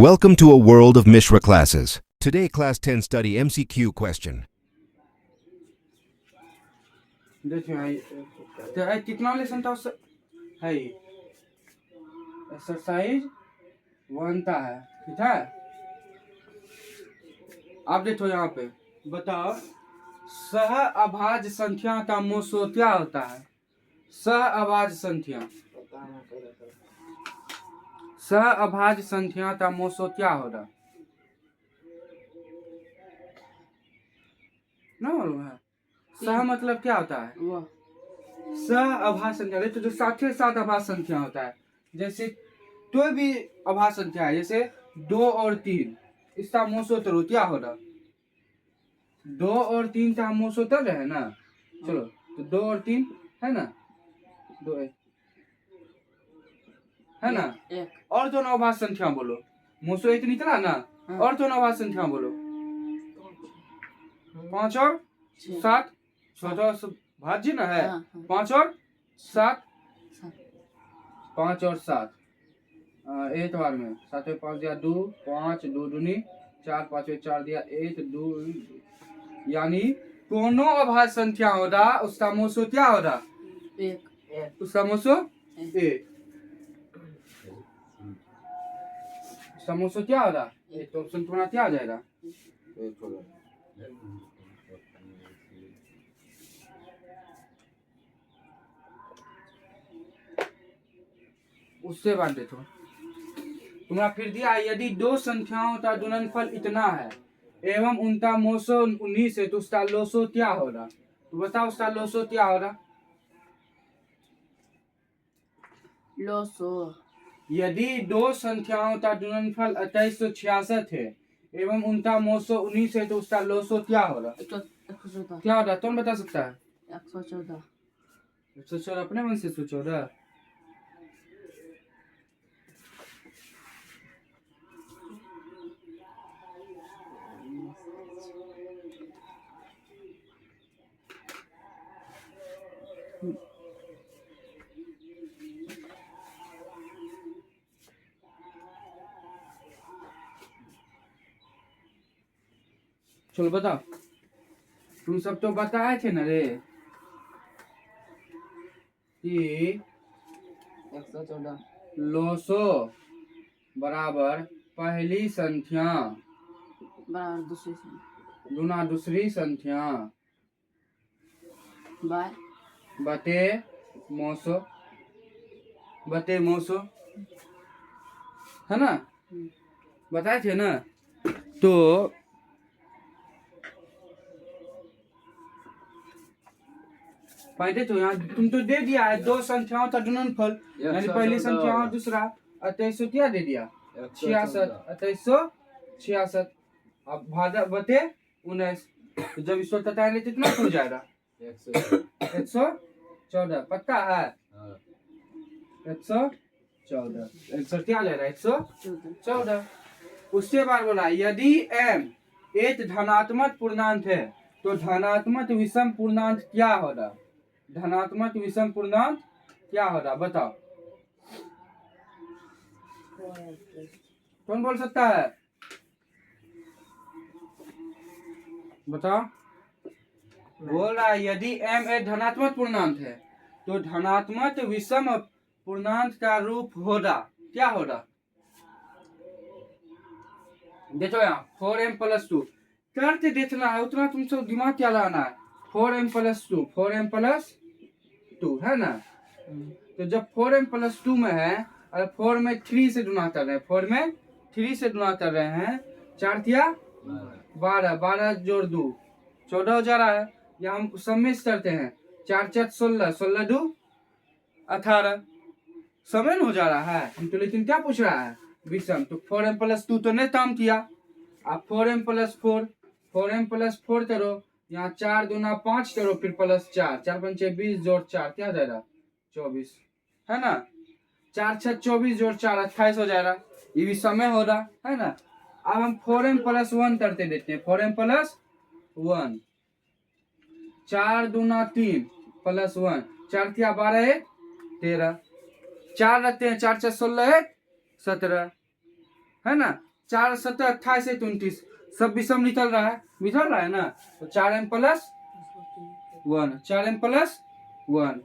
Welcome to a world of Mishra classes. Today, Class 10 study MCQ question. देखिए भाई, तो है कितना लेसन था है एक्सरसाइज बनता है, ठीक है। आप देखो यहाँ पे बताओ, सह अभाज्य संख्या का मोसो क्या होता है। सह अभाज्य संख्या, सह अभाज्य संख्या का मोसो क्या होगा, ना मालूम है। सह मतलब क्या होता है, सह अभाज्य संख्या। तो जो साथ ही साथ अभाज्य संख्या होता है, जैसे कोई भी अभाज्य संख्या है, जैसे 2 और 3, इसका मोसो तो क्या होगा। 2 और 3 का मोसो तर है ना। चलो तो 2 और 3 है ना, 2 है ना। और दोनों अभाज्य संख्या बोलो, मोसो एक निकला ना। और दोनों अभाज्य संख्या बोलो, 5 और 7, छोटा भाज्य ना है। 5 और 7, 5 और 7 एक बार में 7 में 5 दिया 2, 5 2 दूनी 4, 5 में 4 दिया 1 2, यानी दोनों अभाज्य संख्या होगा, उसका मोसो क्या होगा, एक। उसका मोसो एक, उसका मोसो क्या होगा एक। तो ऑप्शन तुम्हारा क्या आ जाएगा, उससे बात देखो। तुम्हारा फिर दिया, यदि दो संख्याओं का गुणनफल इतना है एवं उनका मोसो 19 है तो उसका लोसो क्या होगा। तो बताओ उसका लोसो क्या होगा। लोसो, यदि दो संख्याओं का गुणनफल 2866 है एवं उनका मोसो 19 है तो उसका लोसो क्या होगा। 114, क्या होगा कौन बता सकता है। 114, 114 अपने मन से सोचो ना। चलो बताओ, तुम सब तो बताए थे ना रे कि 114, लोसो बराबर पहली संख्या बराबर दूसरी संख्या गुना दूसरी संख्या बाय बटे मोसो, बटे मोसो है ना, बताए थे ना। तो पहले तो यहाँ तुम तो दे दिया है दो संख्याओं का गुणनफल, यानी पहली संख्या और दूसरा 2800 क्या दे दिया 66, 2866। अब भागा बटे 19, तो जब इसको तताएंगे कितना हो जाएगा 114। पक्का है 114, आंसर क्या ले रहा है 114। उसके बाद बोला, यदि m एक धनात्मक पूर्णांक है तो धनात्मक विषम पूर्णांक क्या होगा। धनात्मक विषम पूर्णांक क्या होगा बताओ, कौन बोल सकता है बताओ। बोल रहा है यदि m एक धनात्मक पूर्णांक है तो धनात्मक विषम पूर्णांक का रूप होगा, क्या होगा। देखो यहाँ 4m + 2 करके देखना है, उतना तुम सब दिमाग क्या लगाना है। 4m + 2, 4m + 2 है ना। तो जब 4m + 2 में है और 4 में 3 से गुणा कर रहे हैं, 4 में 3 से गुणा कर रहे हैं, 4 तिया 12, 12 जोड़ 2 14 हो जा रहा है। या हम सम्मिश्र करते हैं, 4 4 16, 16 2 18, समान हो जा रहा है। हम तो लेकिन क्या पूछ रहा है विषम। तो 4m + 2 तो नहीं काम किया। आप 4m + 4, 4m + 4 करो, यहाँ 4 दूना 5 करो, फिर +4, 4 5 20 जोड़ 4 क्या हो जाएगा 24 है ना। 4 6 24 जोड़ 4 28 हो जाएगा, ये भी समय हो रहा है ना। अब हम 4m + 1 करते देते हैं, 4m + 1, 4 दूना 3 + 1, 4 तिया 12 1 13, 4 रखते हैं, 4 6 16 1 17 है ना। 4 7 28 से 29 सब विषम निकल रहा है ना। तो 4m प्लस 1, 4m प्लस 1।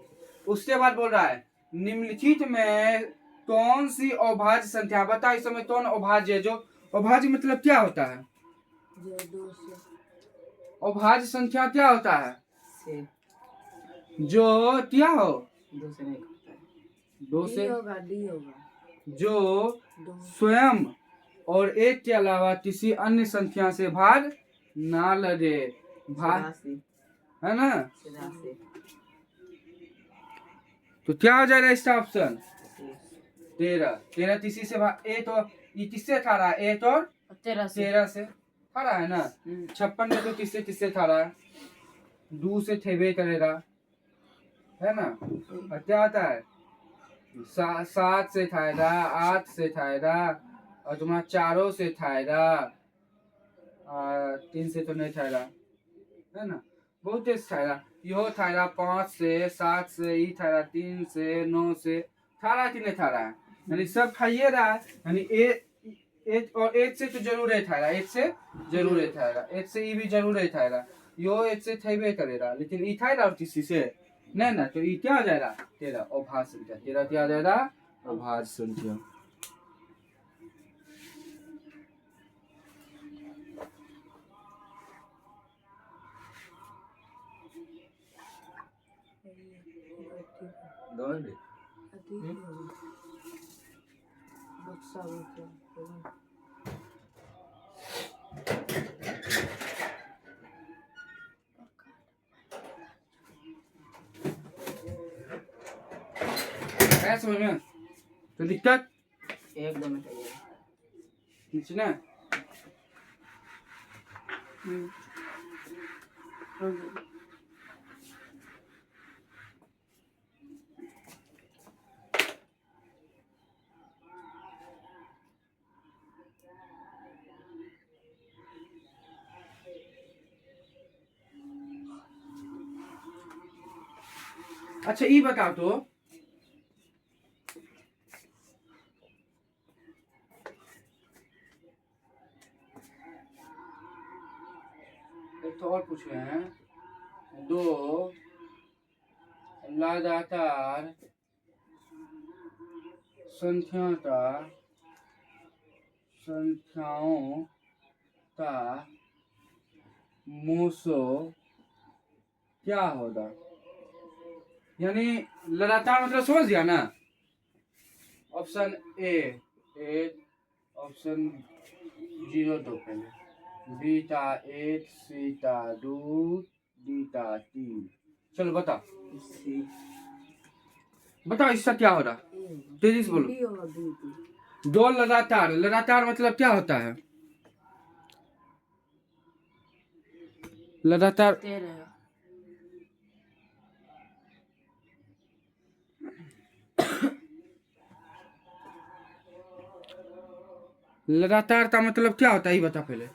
उसके बाद बोल रहा है निम्नलिखित में कौन सी अभाज्य संख्या, बता इस समय कौन अभाज्य है। जो अभाज्य मतलब क्या होता है, जो 2 से अभाज्य संख्या क्या होता है, से जो क्या हो 2 से नहीं करता है। 2 से, डी होगा जो 2 स्वयं और 1 के अलावा किसी अन्य संख्या से भाग ना लगे, भाग 84 है ना। 84 तो क्या हो जाएगा इसका ऑप्शन 13 किसी से भाग, ए तो ये किससे था रहा है, 8 और 13 से था रहा है ना। 56 में तो किससे था रहा है, 2 से ठेबे करेगा है ना। और क्या आता है 7 से थाएगा, 8 से थाएगा, और तुम्हारा 4 से थाएगा, 3 से तो नहीं थाएगा है ना, बहुत तेज थाएगा। यो थाएगा 5 से, 7 से, ई थाएगा 3 से, 9 से, थारा कि नहीं थारा है, यानी सब खाइए रहा है। यानी एट और 8 से तो जरूर है थाएगा, 8 से जरूर है थाएगा, 8 से ई भी जरूर है थाएगा, यो 8 से थेबे करेगा, लेकिन ई थाएगा और किसी से नहीं ना। तो ये क्या हो जाएगा 13 अभाज्य संख्या, 13 क्या हो जाएगा अभाज्य संख्या। बक्सा होगा है समझ में, तो दिक्कत एकदम है ये। नीचे ना। अच्छा ये बताओ तो एक तो और पूछ रहे हैं, 2 लगातार संख्याओं का मोसो क्या होगा। यानी लगातार मतलब समझ गया ना। ऑप्शन ए 8, ऑप्शन 0 2 पहले, बीटा 8, सीटा 2, बीटा 3। चलो बताओ बताओ इसका क्या हो रहा, तेजी से बोलो। डी होगा डी 2 लगातार मतलब क्या होता है, लगातार 13 लगातार का मतलब क्या होता है ये बता पहले।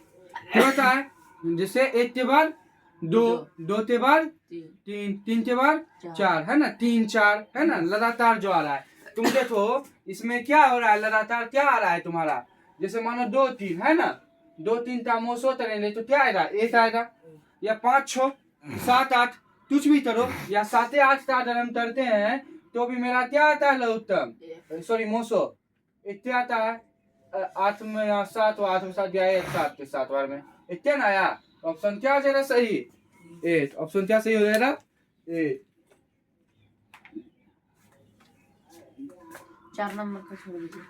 क्या होता है, जैसे 1 के बाद 2, 2 के बाद 3, 3 के बाद 4 है ना, 3 4 है ना, लगातार जो आ रहा है। तुम देखो इसमें क्या हो रहा है, लगातार क्या आ रहा है तुम्हारा, जैसे मानो 2 3 है ना, 2 3 का मोसो तरेंगे तो क्या आएगा 1 आएगा, या 5 6 7 8 कुछ भी करो, या 7 8 का अगर हम करते हैं तो भी मेरा क्या आता है लघुत्तम, सॉरी मोसो इतना आता है 8 में 7 और 8 में 7 गया 1 7 के 7 बार में इतना ना आया। ऑप्शन क्या हो जाएगा सही 8, ऑप्शन क्या सही हो जाएगा 8। 4 नंबर का छोड़ दीजिए।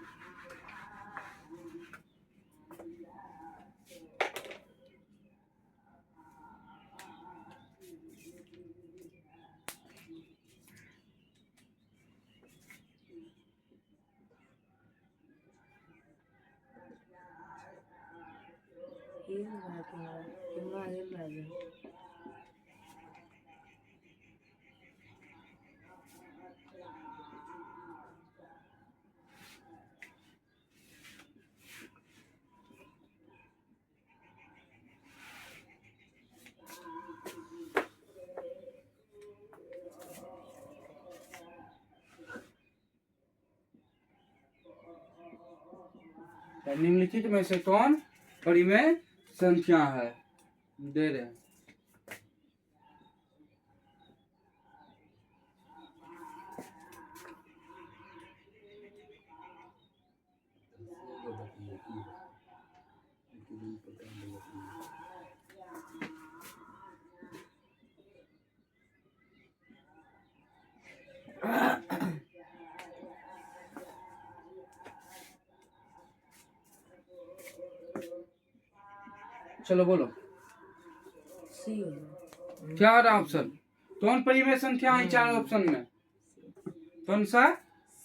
निम्नलिखित में से कौन परिमेय संख्या है? दे रहे हैं। चलो बोलो सी होगा। क्या आ रहा ऑप्शन? कौन परिमेय संख्या है चार ऑप्शन में? कौन सा?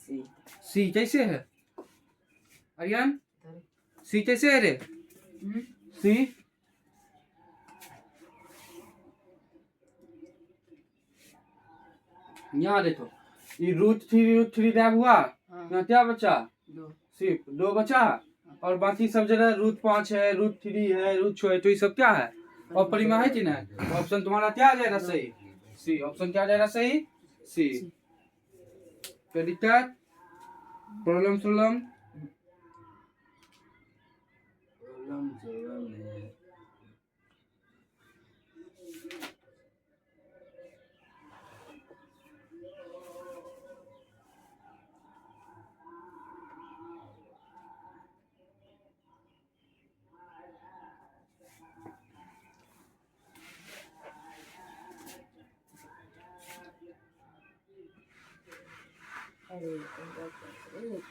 सी। सी कैसे है आर्यन? सी कैसे है रे? सी यहाँ देखो, ये रूट थ्री डैब हुआ, हाँ। यहाँ क्या बचा? 2। सिर्फ 2 बचा, और बाकी सब जगह रूट 5 है, रूट 3 है, रूट 6 है, तो ये सब क्या है? और परिमेय है कि नहीं? ऑप्शन तुम्हारा क्या आ जाएगा सही? सी। ऑप्शन क्या आ जाएगा सही? सी। कोई दिक्कत? प्रॉब्लम सोलम?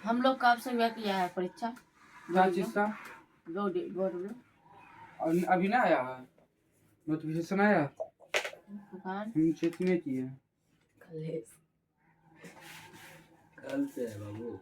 हम लोग कब से हुआ किया है परीक्षा? क्या चीज का? बोर्ड और अभी ना आया है नोटिफिकेशन आया? दुकान हम चेक नहीं किए। कल से है बाबू।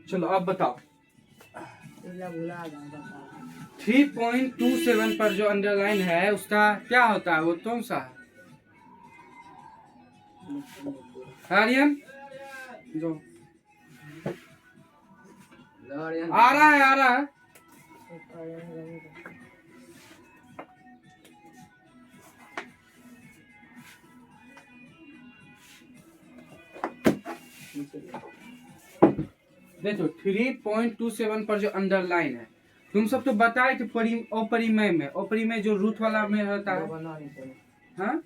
चलो अब बताओ, भुला 3.27 पर जो अंडरलाइन है उसका क्या होता है? वो कौन सा है आर्यन? जो आ रहा है, आ रहा है। देखो 3.27 पर जो अंडरलाइन है, तुम सब तो बताए थे अपरिमेय में, अपरिमेय जो रूट वाला में होता है, हाँ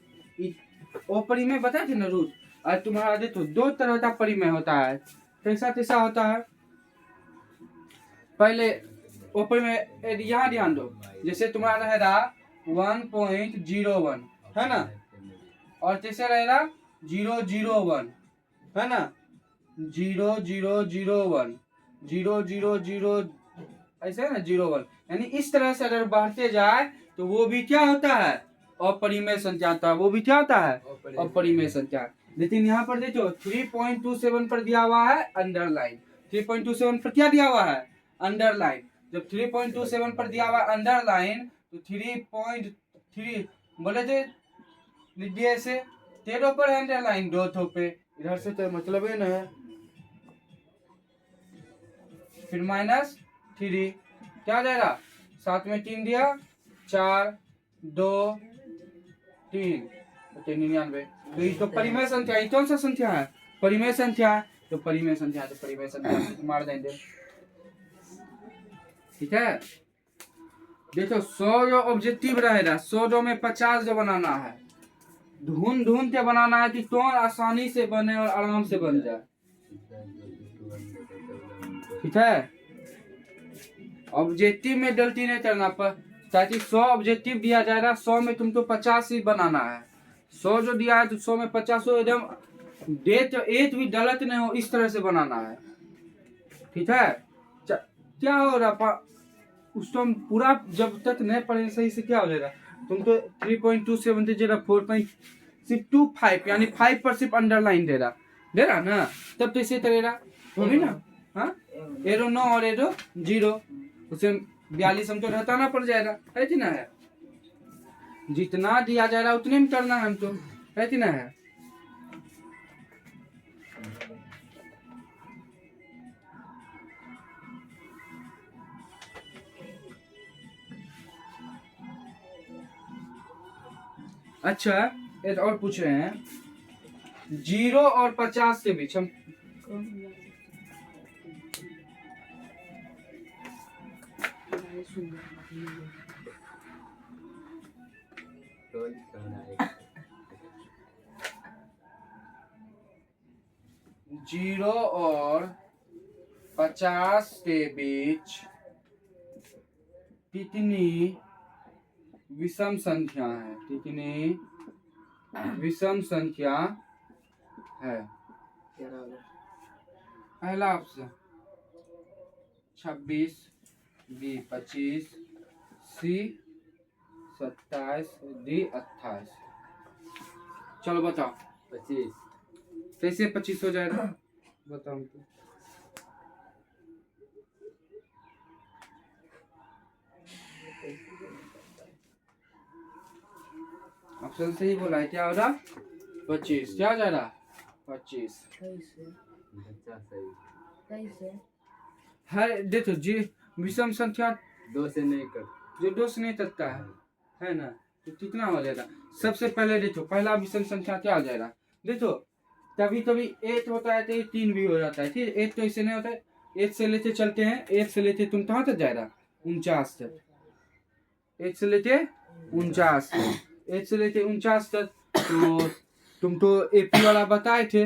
अपरिमेय बताए थे ना रूट। और तुम्हारा देखो 2 तरह का परिमेय होता है, कैसा कैसा होता है? पहले अपरिमेय यहाँ ध्यान दो, जैसे तुम्हारा रहेगा 1.01 है ना, और कैसे रहेगा 001 है ना, 0001 000 ऐसे है ना 01, यानी इस तरह से अगर बढ़ते जाए तो वो भी क्या होता है? अपरिमेय संख्या होता है। वो भी क्या होता है? अपरिमेय संख्या। लेकिन यहाँ पर देखो 3.27 पर दिया हुआ है अंडरलाइन। 3.27 पर क्या दिया हुआ है? अंडरलाइन। जब 3.27 पर दिया हुआ अंडरलाइन तो 3.3 बोले थे, लीजिए ऐसे 13 पर अंडरलाइन 2 थोक पे, इधर से तो मतलब है ना, फिर -3 क्या आ जाएगा? 7 में 3 दिया 4 2 3 99। तो ये तो परिमेय संख्या, ये कौन सा संख्या है? परिमेय संख्या है। तो परिमेय संख्या तो परिमेय संख्या मार देंगे, ठीक है। देखो 100 जो ऑब्जेक्टिव रहेगा, 100 जो में 50 जो बनाना है, ढूंढ ढूंढ के बनाना है कि कौन आसानी से बने और आराम से बन जाए, ठीक है। ऑब्जेक्टिव में गलती नहीं करना पर, ताकि 100 ऑब्जेक्टिव दिया जाएगा, 100 में तुमको 50 ही बनाना है। 100 जो दिया है तो 100 में 50 एकदम डेट एट भी गलत नहीं हो, इस तरह से बनाना है, ठीक है। क्या हो रहा उसको हम पूरा जब तक नहीं पढ़े सही से क्या हो जाएगा? तुम तो 3.27 से जरा सिर्फ 2 5 यानी 5 पर सिर्फ अंडरलाइन दे रहा ना, तब तो इसे करेगा होगी ना। हाँ, एरो 9 और एरो 0, उसे 42 हमको हटाना पड़ जाएगा, है कि ना है। जितना दिया जा रहा है उतने में करना है हमको, है कि ना है। अच्छा, एक और पूछ रहे हैं, 0 और 50 के बीच हम कौन बनाएगा? 0 और 50 के बीच कितनी विषम संख्या है, कितनी विषम संख्या है। पहला ऑप्शन 26, बी 25, सी 27, डी 28। चलो बताओ 25। कैसे 25 हो जाएगा, बताओ तो। ऑप्शन सही बोला है, क्या हो रहा 25, क्या हो जा रहा 25 बच्चा सही। है। देखो जी, विषम संख्या 2 से नहीं कर। जो 2 से नहीं तकता है ना, तो कितना हो जाएगा। सबसे पहले देखो, पहला विषम संख्या क्या हो जाएगा। देखो कभी कभी 8 होता है तो 3 भी हो जाता है, ठीक है। 8 तो इससे नहीं होता है, 8 से लेते चलते हैं, 8 से लेते तुम कहाँ तक जाएगा 49 तक, 8 से लेते 49, 8 से लेते 49 तक। तो तुम तो एपी वाला बताए थे,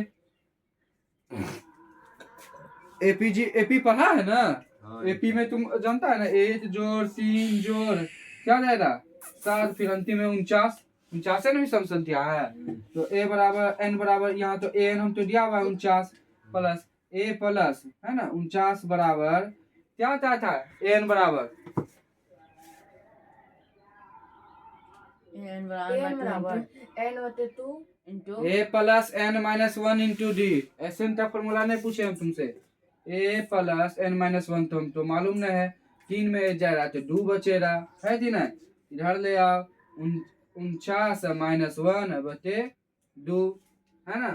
एपी पढ़ा है ना। हाँ, एपी में तुम जानता है ना, 1 जोड़ 3 जोड़ क्या जाएगा 7, फिर अंतिम में 49, 49 है ना विषम संख्या है। तो ए बराबर एन बराबर, यहाँ तो एन हम तो दिया हुआ है 49 प्लस ए प्लस है ना 49 बराबर क्या आता था, एन बराबर a plus n minus 1 into d. ऐसे का फॉर्मूला नहीं पूछे हम तुमसे, ए प्लस एन माइनस 1 तो हमको मालूम नहीं है। 3 में जा रहा तो 2 बचेगा, है कि नहीं। इधर ले आओ 49 माइनस 1 बटे 2, है ना।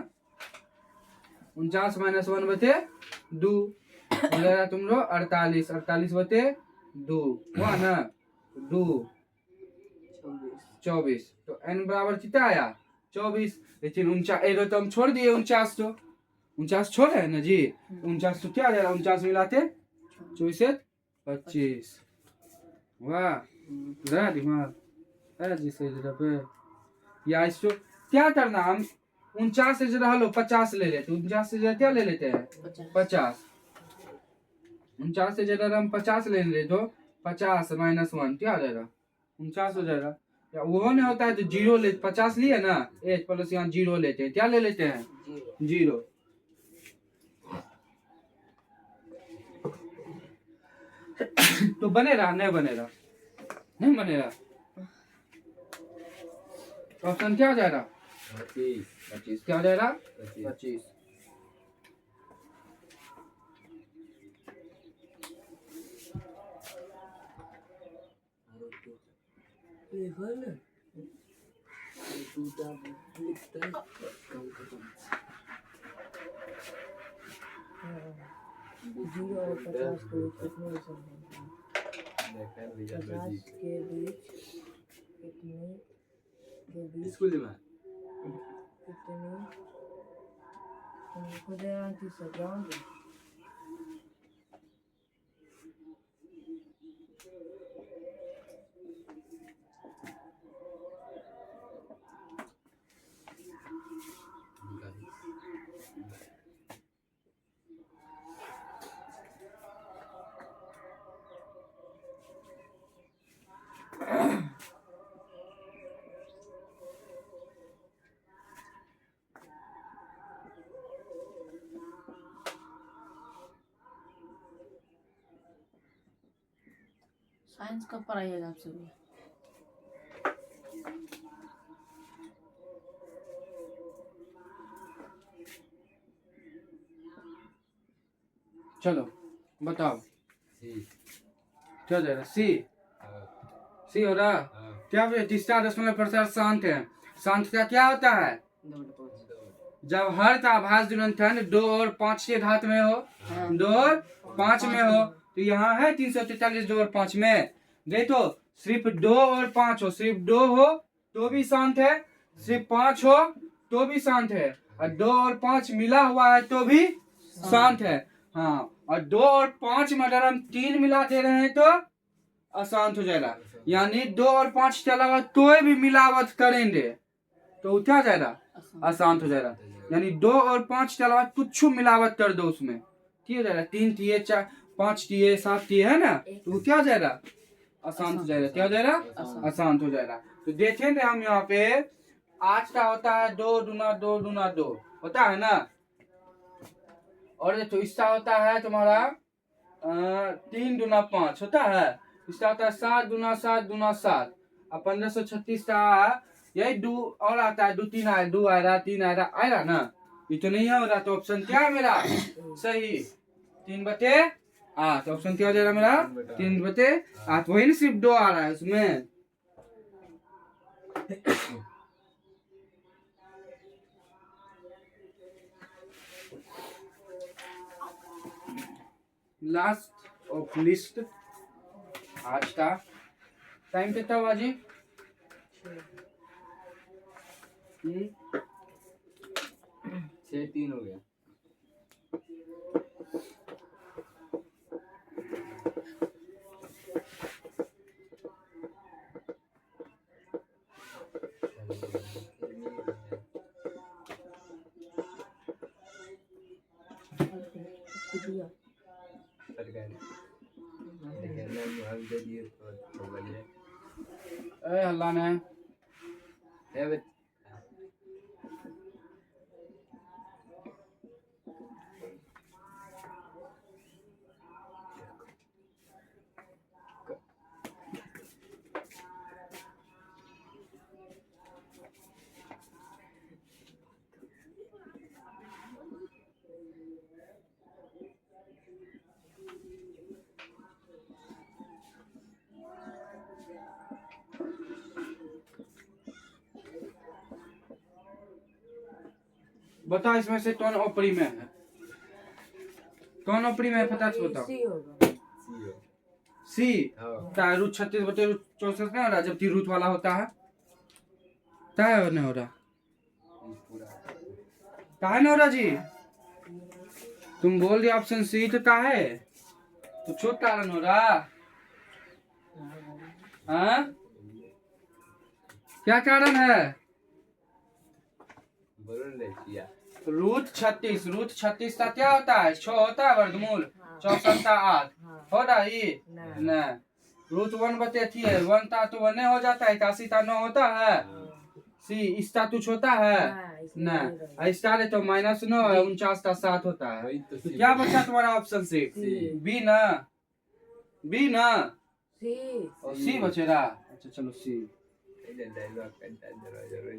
49 माइनस 1 बटे 2 बोलेगा तुम लोग 48, 48 बटे 2 हुआ ना 2 24। तो एन बराबर कितना आया 24। लेकिन 49 तो हम छोड़ दिए, 49 तो 49 छोड़े है ना जी। 49 तो क्या आ जाएगा, 49 मिलाते 24 25। वाह जरा दिमाग है जी, सही जगह पे। या इसको क्या करना, हम 49 से जरा हलो 50 ले लेते, 49 से जरा क्या ले लेते हैं 50। 49 से जरा हम 50 ले लेते तो 50 माइनस 1 क्या आ जाएगा 49 हो जाएगा। या वो नहीं होता है तो 0 ले, 50 लिए ना 8 प्लस यहाँ 0 लेते हैं, क्या ले लेते हैं 0। तो बनेगा नहीं बनेगा, नहीं बनेगा। ऑप्शन क्या हो जाएगा 25। 25, क्या हो जाएगा 25। 25। जीरो और 50 के बीच कितने विषम संख्या, 50 के बीच कितने के बीच स्कूल में कितने खुद की सजाओगे। साइंस कब पढ़ाइएगा आपसे भी। चलो बताओ सी क्या हो जाएगा सी हाँ सी हो रहा हाँ क्या बोले तीसरा दशमलव प्रसार शांत है शांतता क्या होता है जब हर का आभास गुणनखंड 2 और 5 के घात में हो 2 और 5 में हो तो यहाँ है 343 2 और 5 में देखो सिर्फ 2 और 5 हो सिर्फ 2 हो तो भी शांत है सिर्फ 5 हो तो भी शांत है और 2 और 5 मिला हुआ है तो भी शांत है हाँ और 2 और 5 में अगर हम 3 मिला दे रहे हैं तो अशांत हो जाएगा यानी 2 और 5 के अलावा तो भी मिलावट करेंगे तो क्या हो जाएगा अशांत हो जाएगा यानी 2 और 5 के अलावा कुछ मिलावट कर दो उसमें ठीक हो जाएगा 3 टीए 4 5 टीए 7 टीए है ना तो क्या हो जाएगा अशांत हो जाएगा क्या हो जाएगा अशांत हो जाएगा तो देखेंगे हम यहाँ पे 8 का होता है 2 गुना 2 गुना 2 होता है ना और तो इसका होता है तुम्हारा 3 गुना 5 होता है इसका होता है 7 गुना 7 गुना 7 अब 1536 का यही 2 और आता है 2 3 आया 2 आएगा 3 आएगा ना ये तो नहीं हो रहा तो ऑप्शन क्या है मेरा सही 3/8 ऑप्शन क्या हो जाएगा मेरा 3/8 वही ना सिर्फ 2 आ रहा है उसमें लास्ट ऑफ लिस्ट आज का टाइम कितना हुआ जी 6-3 हो गया दिया सरकारी लेकिन हम दे दिए तो बोलिए ए अल्लाह ने है बच्चे बताओ इसमें से कौन ओपरी में है कौन ओपरी में है पता तो बताओ सी होगा सी हो सी हाँ क्या रूट 36/64 नहीं हो रहा जबकि रूट वाला होता है क्या है नहीं हो रहा पूरा कहा नहीं हो रहा जी तुम बोल दिया ऑप्शन सी तो क्या है तो छोट कारण हो रहा हाँ क्या कारण है बोलो ले किया रूट 36 का क्या होता है 6 होता है वर्गमूल 64 का 8 हो रहा ये न रूट 1/8 है 1 ता तो 1 हो जाता है 81 ता 9 होता है सी इसका तुछ होता है न इसका तो -9 है 49 का 7 होता है वही तो तो क्या बचा तुम्हारा ऑप्शन सी बी ना सी और सी बचेगा अच्छा चलो सी डायलॉग कंटेंट जरूर